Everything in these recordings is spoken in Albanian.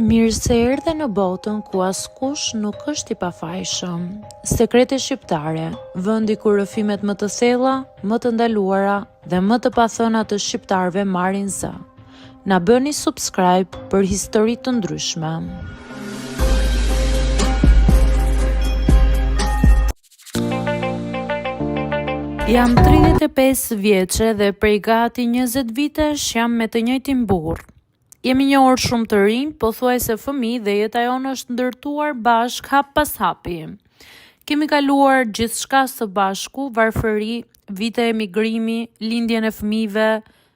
Mirë se erdhe në botën ku askush nuk është i pafajshëm. Sekrete shqiptare, vendi ku rrëfimet më të thella, më të ndaluara dhe më të pathëna të shqiptarëve marrin zë. Na bëni subscribe për histori të ndryshme. Jam 35 vjeçe dhe prej gati 20 vitesh jam me të njëjtin burr. Jemi një orë shumë të rinj, pothuajse fëmijë dhe jeta jonë është ndërtuar bashk hap pas hapi. Kemi kaluar gjithçka së bashku, varfëri, vite emigrimi, lindjen e fëmijëve,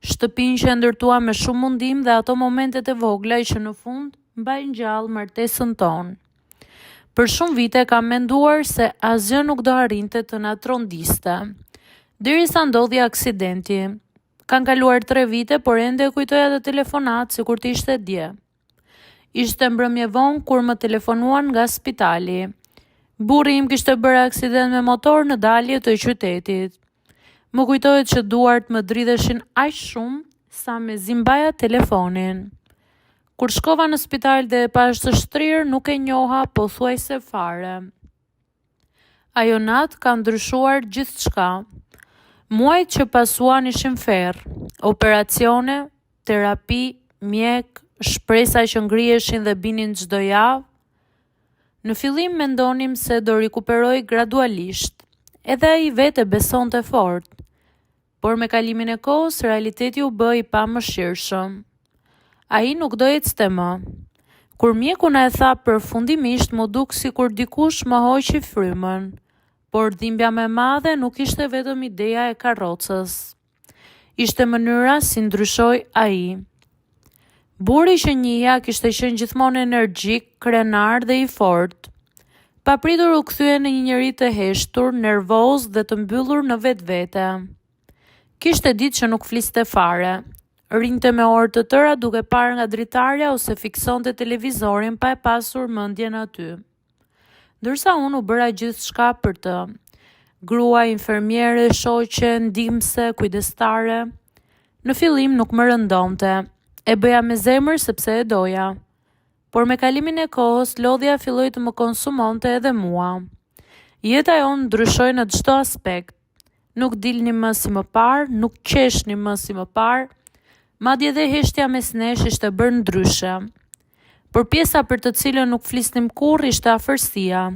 shtëpinë që e ndërtuam me shumë mundim dhe ato momentet e vogla që në fund mbajnë gjallë martesën tonë. Për shumë vite kam menduar se asgjë nuk do arrinte të na trondiste. Derisa ndodhi aksidenti. Kanë kaluar 3 vite, por ende kujtoja të telefonat sikur të ishte dje. Ishte mbrëmje vonë kur më telefonuan nga spitali. Burri im kishte bërë aksident me motor në dalje të qytetit. Më kujtohet që duart më dridheshin aq shumë sa me zimbaja telefonin. Kur shkova në spital dhe pash të shtrirë, nuk e njoha pothuajse fare. Ajo natë ka ndryshuar gjithçka. Muajt që pasuan ishin ferr, operacione, terapi, mjek, shpresa që ngriheshin dhe binin çdo javë. Në fillim mendonim se do rikuperoj gradualisht, edhe ai vetë besonte fort, por me kalimin e kohës realiteti u bë i pamëshirshëm. Ai nuk do ecte më. Kur mjeku na e tha përfundimisht, më duk sikur dikush më hoqi frymën. Por dhimbja më e madhe nuk ishte vetëm ideja e karrocës. Ishte mënyra si ndryshoi ai. Burri që njihja kishte qenë gjithmonë energjik, krenar dhe i fortë. Papritur u kthye në një njerëz të heshtur, nervoz dhe të mbyllur në vetvete. Kishte ditë që nuk fliste fare. Rinte me orë të tëra duke parë nga dritarja ose fiksonte televizorin pa e pasur mendjen aty. Ndërsa unë u bëra gjithçka për të. Grua, infermiere, shoqe, ndihmëse, kujdestare. Në fillim nuk më rëndonte. E bëja me zemër sepse e doja. Por me kalimin e kohës, lodhja filloi të më konsumonte edhe mua. Jeta jonë ndryshoi në çdo aspekt. Nuk dilnim më si më parë, nuk qeshnim më si më parë, madje edhe heshtja mes nesh ishte bërë ndryshe. Por pjesa për të cilën nuk flisnim kurrë ishte afërsia.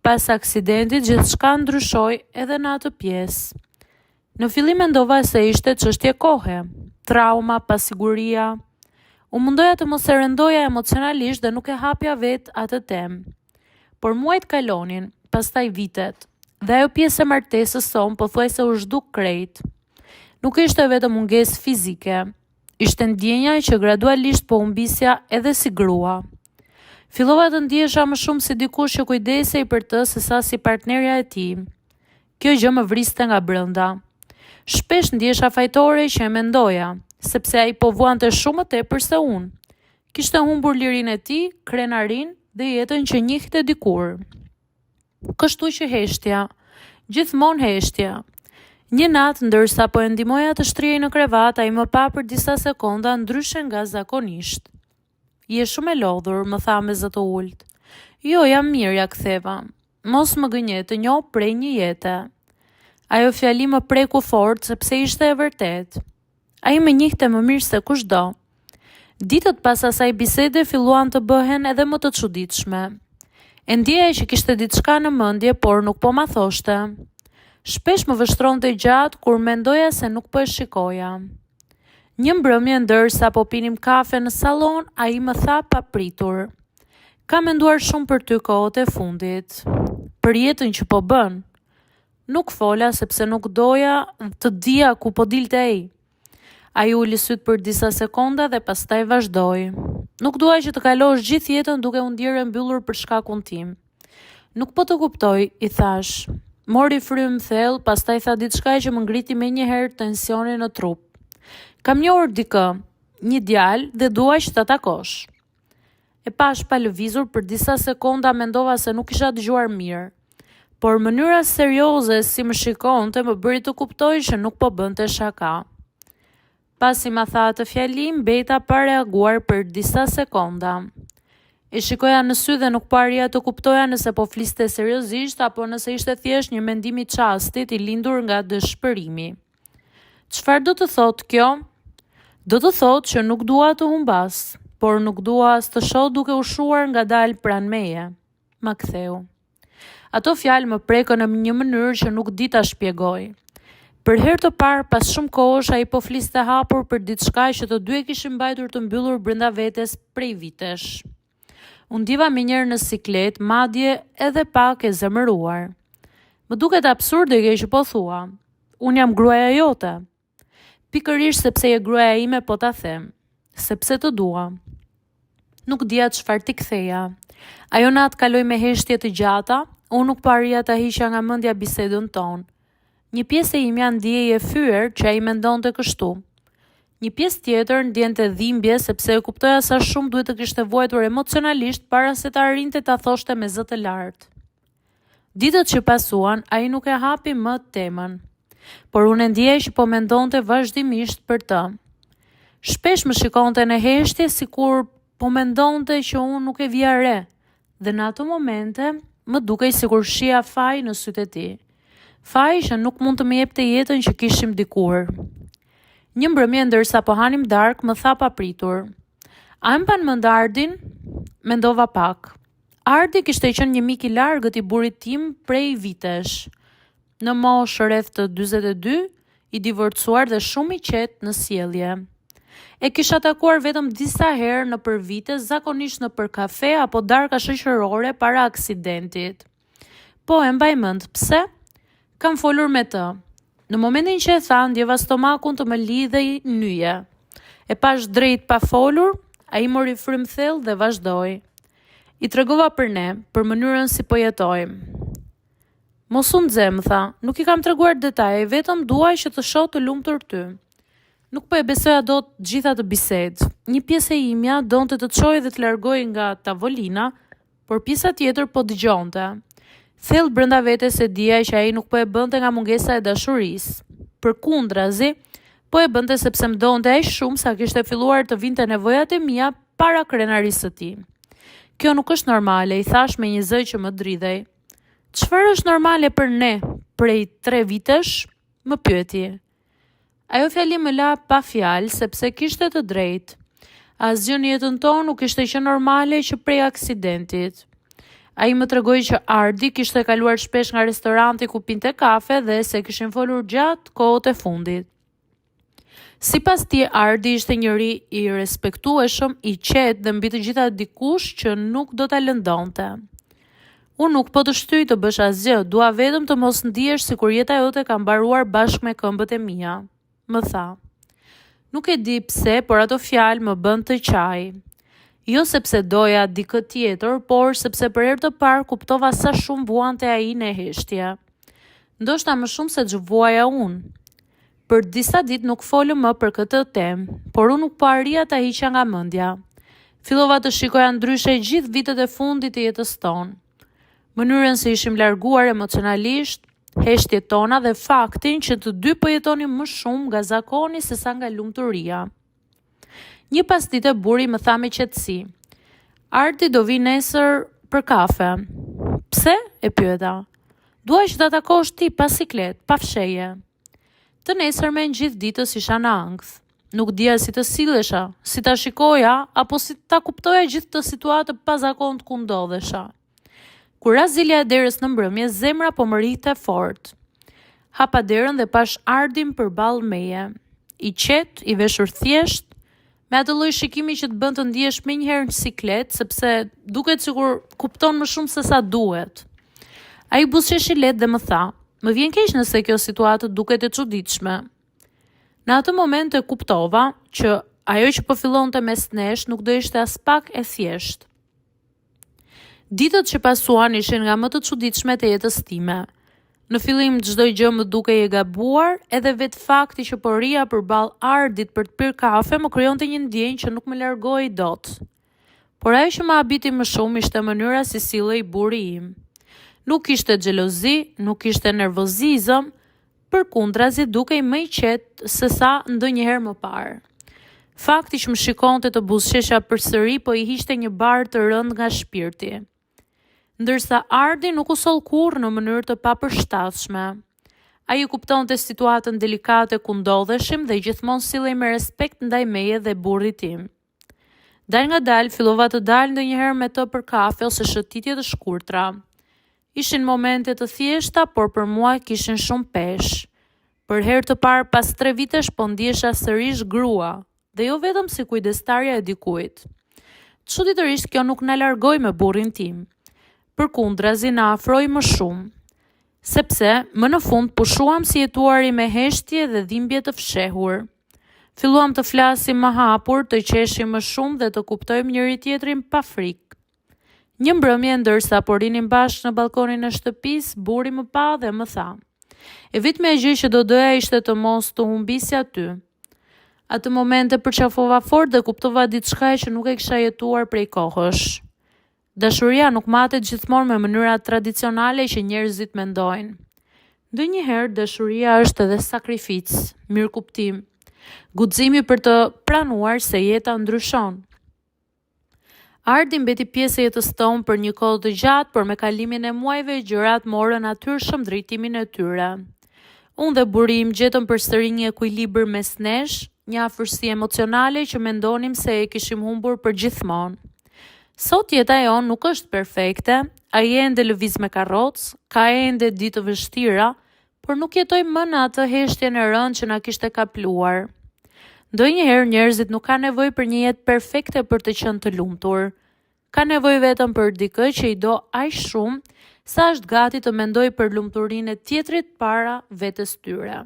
Pas aksidentit gjithçka ndryshoi edhe në atë pjesë. Në fillim mendova se ishte çështje kohe, trauma, pasiguria. U mundoja të mos e rëndoja emocionalisht dhe nuk e hapja vetë atë temë. Por muajt kalonin, pastaj vitet, dhe ajo pjesë e martesës sonë pothuajse u zhduk krejt. Nuk ishte vetëm mungesë fizike. Ishte ndjenja që gradualisht po humbisja edhe si grua. Fillova të ndjesha më shumë si dikush që kujdesej për të sesa si partnerja e tij. Kjo gjë më vriste nga brenda. Shpesh ndjesha fajtore që e mendoja, sepse ai po vuante shumë më tepër se unë. Kishte humbur lirinë e tij, krenarin dhe jetën që njihte dikur. Kështu që heshtja, gjithmonë heshtja. Një natë, ndërsa po e ndihmoja të shtrihej në krevat, ai më pa për disa sekonda ndryshe nga zakonisht. Je shumë e lodhur, më tha me zë të ulët. Jo, jam mirë, ja ktheva. Mos më gënje, të njoh prej një jete. Ajo fjali më preku fort sepse ishte e vërtet. Ai më njihte më mirë se kushdo. Ditët pas asaj bisede filluan të bëhen edhe më të çuditshme. E ndjeja që kishte diçka në mendje, por nuk po ma thoshte. Shpesh më vështronte gjatë kur mendoja se nuk po e shikoja. Një mbrëmje ndërsa po pinim kafe në sallon, ai më tha papritur. Ka menduar shumë për ty kohët e fundit. Për jetën që po bën. Nuk fola sepse nuk doja të dija ku po dilte ai. Ai uli syt për disa sekonda dhe pastaj vazhdoi. Nuk dua që të kalosh gjithë jetën duke u ndjerë mbyllur për shkakun tim. Nuk po të kuptoj, i thash. Mori frymë thellë, pastaj tha diçka që më ngriti menjëherë tensionin në trup. Kam njohur dikë, një djalë dhe dua që ta takosh. E pash pa lëvizur për disa sekonda mendova se nuk isha dëgjuar mirë. Por mënyra serioze si më shikonte më bëri të kuptoj që nuk po bënte shaka. Pasi ma tha atë fjalim, mbeta pa reaguar për disa sekonda. E shikoja në sy dhe nuk paria të kuptoja nëse po fliste seriozisht apo nëse ishte thjesht një mendim i çastit i lindur nga dëshpërimi. Çfarë do të thotë kjo? Do të thotë që nuk dua të humbas, por nuk dua as të shoh duke u shuar ngadalë pranë meje. Ma ktheu. Ato fjalë më prekën në një mënyrë që nuk di ta shpjegoj. Për herë të parë pas shumë kohësh ai po fliste hapur për diçka që të dy e kishin mbajtur të mbyllur brenda vetes prej vitesh. Unë diva me njerë në siklet, madje edhe pak e zemëruar. Më duket absurde kjo që po thua. Unë jam gruaja jote. Pikërisht sepse je gruaja ime po ta them. Sepse të dua. Nuk dija çfarë t'i ktheja. Ajo natë kaloi me heshtje të gjata, unë nuk paria ta hiqja nga mendja bisedën tonë. Një pjesë e imja ndjej e fyer që ai mendonte kështu. Një pjesë tjetër ndjente dhimbje sepse e kuptoja sa shumë duhet të kishte vuajtur emocionalisht para se të arrinte ta thoshte me zë të lartë. Ditët që pasuan, ai nuk e hapi më temën, por unë ndjej që po mendonte vazhdimisht për të. Shpesh më shikonte në heshtje sikur po mendonte që unë nuk e vija re, dhe në ato momente më dukej sikur shija faj në sytë e tij. Faj që nuk mund të më jepte jetën që kishim dikur. Një mbrëmje ndërsa po hanim darkë më tha papritur. A më pan mend Ardin? Mendova pak. Ardi kishte qenë një mik i largët i burrit tim prej vitesh. Në moshë rreth të 42, i divorcuar dhe shumë i qetë në sjellje. E kisha takuar vetëm disa herë në për vite, zakonisht në për kafe apo darka shoqërore para aksidentit. Po e mbaj mend, pse? Kam folur me të. Në momentin që e tha, ndjeva stomakun të më lidhej nyje. E pash drejt pa folur, ai mori frym thellë dhe vazhdoi. I tregova për ne, për mënyrën si po jetojmë. Mos u nxe, më tha, nuk i kam treguar detaje, vetëm duaj që të shoh të lumtur ty. Nuk po e besoja dot gjitha të bisedë. Një pjesë e imja donte të çojë dhe të largoj nga tavolina, por pjesa tjetër po dëgjonte. Thellë brenda vetes e dija që ai nuk po e bënte nga mungesa e dashurisë. Përkundrazi, po e bënte sepse më donte aq shumë sa kishte filluar të vinte nevojat e mia para krenarisë së tij. Kjo nuk është normale, i thash me një zë që më dridhej. Çfarë është normale për ne prej 3 vitesh? Më pyeti. Ajo fjali më la pa fjalë sepse kishte të drejtë. Asgjë në jetën tonë nuk ishte që normale që prej aksidentit. Ai më tregoi që Ardi kishte kaluar shpesh nga restoranti ku pinte kafe dhe se kishin folur gjatë kohët e fundit. Sipas tij, Ardi ishte njëri i respektueshëm, i qetë dhe mbi të gjitha dikush që nuk do ta lëndonte. Unë nuk po të shtyj të bësh asgjë, dua vetëm të mos ndihesh sikur jeta jote ka mbaruar bashkë me këmbët e mia, më tha. Nuk e di pse, por ato fjalë më bën të qaj. Jo sepse doja dikë tjetër, por sepse për herë të parë kuptova sa shumë vuante ai në heshtje. Ndoshta më shumë se ç'vuaja unë. Për disa ditë nuk folëm më për këtë temë, por unë nuk po arria ta hiqja nga mendja. Fillova të shikoja ndryshe gjithë vitet e fundit të jetës tonë. Mënyrën se ishim larguar emocionalisht, heshtjet tona dhe faktin që të dy po jetonim më shumë nga zakoni se sa nga lumturia. Një pasdite buri më tha me qetësi. Ardi do vi nesër për kafe. Pse? E pyeta. Dua që ta takosh ti pa siklet, pa fshehje. Të nesërmen gjithë ditës isha në ankth. Nuk dija si të sillesha, si ta shikoja apo si ta kuptoja gjithë të situatë pa zakon ku ndodhesha. Kur ra zilja e derës në mbrëmje, zemra po më rrihte fort. Hapa derën dhe pash Ardin përballë meje. I qetë, i veshur thjesht, me atë lloj shikimi që të bën të ndihesh menjëherë në siklet, sepse duket sikur kupton më shumë se sa duhet. Ai buzëqeshi lehtë dhe më tha, më vjen keq nëse kjo situatë duket e çuditshme. Në atë moment e kuptova që ajo që po fillonte mes nesh nuk do ishte as pak e thjeshtë. Ditët që pasuan ishin nga më të çuditshme të jetës time. Në fillim çdo gjë më dukej e gabuar, edhe vetë fakti që po rria përballë Ardit për të pirë kafe më krijonte një ndjenjë që nuk më largoi dot. Por ajo që më habiti më shumë ishte mënyra si sillej buri im. Nuk ishte xhelozi, nuk ishte nervozizëm, përkundrazi dukej më i qetë se sa ndonjëherë më parë. Fakti që më shikonte të buzëqesha përsëri, po i hiqte një barë të rënd nga shpirti. Ndërsa Ardi nuk u soll kurrë në mënyrë të papërshtatshme. Ai kuptonte situatën delikate ku ndodheshim dhe gjithmonë sillej me respekt ndaj meje dhe burrit tim. Dal nga dal fillova të dal ndonjëherë me të për kafe ose shëtitje të shkurtra. Ishin momente të thjeshta, por për mua kishin shumë peshë. Për herë të parë pas 3 vitesh po ndihesha sërish grua, dhe jo vetëm si kujdestarja e dikujt. Çuditërisht kjo nuk na largoi me burrin tim. Përkundrazi na afroi më shumë, sepse më në fund pushuam si jetuari me heshtje dhe dhimbje të fshehur. Filluam të flasim më hapur, të qeshim më shumë dhe të kuptojmë njëri tjetrin pa frikë. Një mbrëmje ndërsa po rinim bashkë në balkonin e shtëpisë, burri më pa dhe më tha: "E vetmja gjë që do doja ishte të mos të humbisja ty." Atë momente përqafova fort dhe kuptova diçka që nuk e kisha jetuar prej kohësh. Dashuria nuk matet gjithmonë me mënyrat tradicionale që njerëzit mendojnë. Ndonjëherë dashuria është edhe sakrificë, mirëkuptim, guximi për të pranuar se jeta ndryshon. Ardi mbeti pjesë e jetës tonë për një kohë të gjatë, por me kalimin e muajve gjërat morën natyrshëm drejtimin e tyre. Unë dhe burri im gjetëm përsëri një ekuilibër mes nesh, një afërsi emocionale që mendonim se e kishim humbur përgjithmonë. Sot jeta jonë nuk është perfekte, ai ende lëviz me karrocë, ka ende ditë të vështira, por nuk jetojmë më në atë heshtjen e rëndë që na kishte kapluar. Ndonjëherë njerëzit nuk kanë nevojë për një jetë perfekte për të qenë të lumtur. Ka nevojë vetëm për dikë që i do aq shumë sa është gati të mendojë për lumturinë e tjetrit para vetes tyre.